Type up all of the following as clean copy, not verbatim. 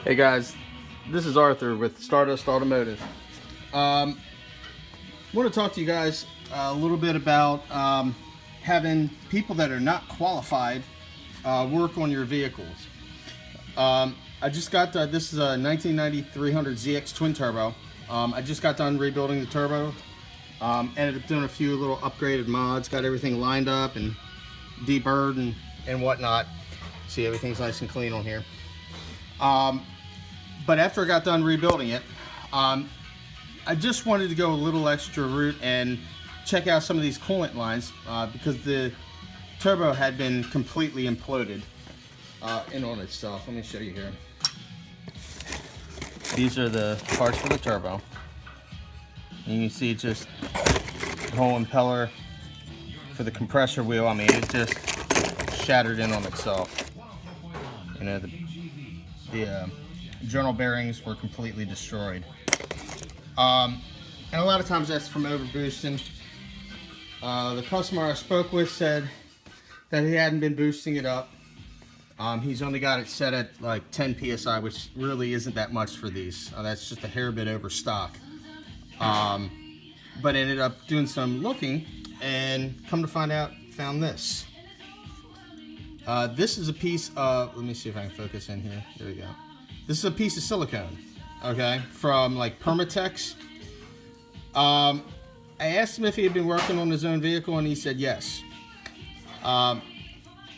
Hey guys, this is Arthur with Stardust Automotive. I want to talk to you guys a little bit about having people that are not qualified work on your vehicles. I just got this is a 1990 300ZX twin turbo. I just got done rebuilding the turbo. Ended up doing a few little upgraded mods, got everything lined up and deburred and whatnot. See, everything's nice and clean on here. But after I got done rebuilding it, I just wanted to go a little extra route and check out some of these coolant lines because the turbo had been completely imploded in on itself. Let me show you here. These are the parts for the turbo. And you can see just the whole impeller for the compressor wheel. I mean, it just shattered in on itself. You know, the journal bearings were completely destroyed. And a lot of times that's from overboosting. The customer I spoke with said that he hadn't been boosting it up. He's only got it set at like 10 psi, which really isn't that much for these. That's just a hair bit over stock. But ended up doing some looking and come to find out, found this. This is a piece of, let me see if I can focus in here. There we go. This is a piece of silicone, okay, from like Permatex. I asked him if he had been working on his own vehicle, and he said yes.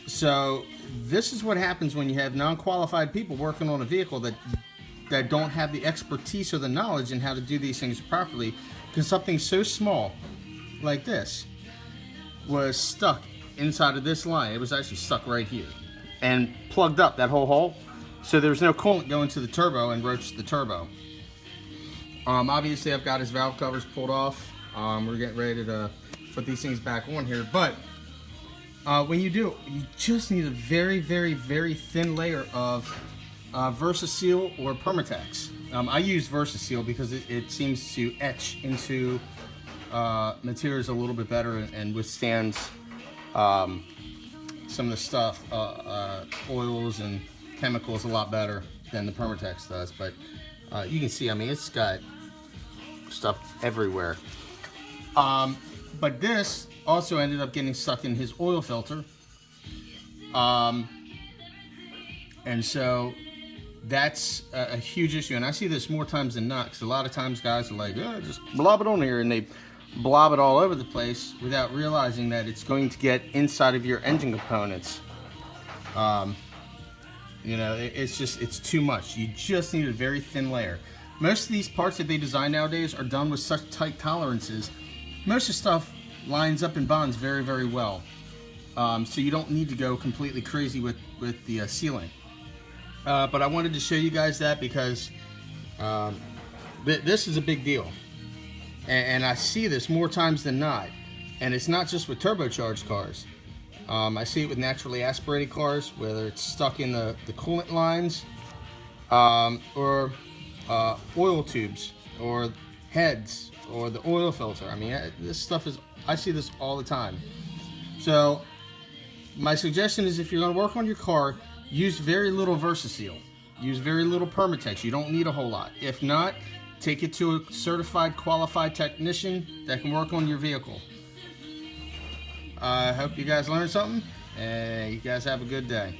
So this is what happens when you have non-qualified people working on a vehicle that don't have the expertise or the knowledge in how to do these things properly, because something so small like this was stuck inside of this line. It was actually stuck right here and plugged up that whole hole. So there's no coolant going to the turbo and roached the turbo. Obviously I've got his valve covers pulled off. We're getting ready to put these things back on here. But when you do, you just need a very, very, very thin layer of VersaSeal or Permatex. I use VersaSeal because it seems to etch into materials a little bit better and withstands some of the stuff, oils and chemicals a lot better than the Permatex does. But you can see, I mean, it's got stuff everywhere. But this also ended up getting stuck in his oil filter. And so that's a huge issue. And I see this more times than not, because a lot of times guys are like, oh, just blob it on here, and they blob it all over the place without realizing that it's going to get inside of your engine components. You know, it's too much. You just need a very thin layer. Most of these parts that they design nowadays are done with such tight tolerances. Most of the stuff lines up and bonds very, very well. So you don't need to go completely crazy with the sealant. But I wanted to show you guys that because this is a big deal. And I see this more times than not. And it's not just with turbocharged cars. I see it with naturally aspirated cars, whether it's stuck in the coolant lines, or oil tubes, or heads, or the oil filter. I mean, this stuff I see this all the time. So my suggestion is, if you're going to work on your car, use very little VersaSeal. Use very little Permatex. You don't need a whole lot. If not, take it to a certified, qualified technician that can work on your vehicle. I hope you guys learned something, and you guys have a good day.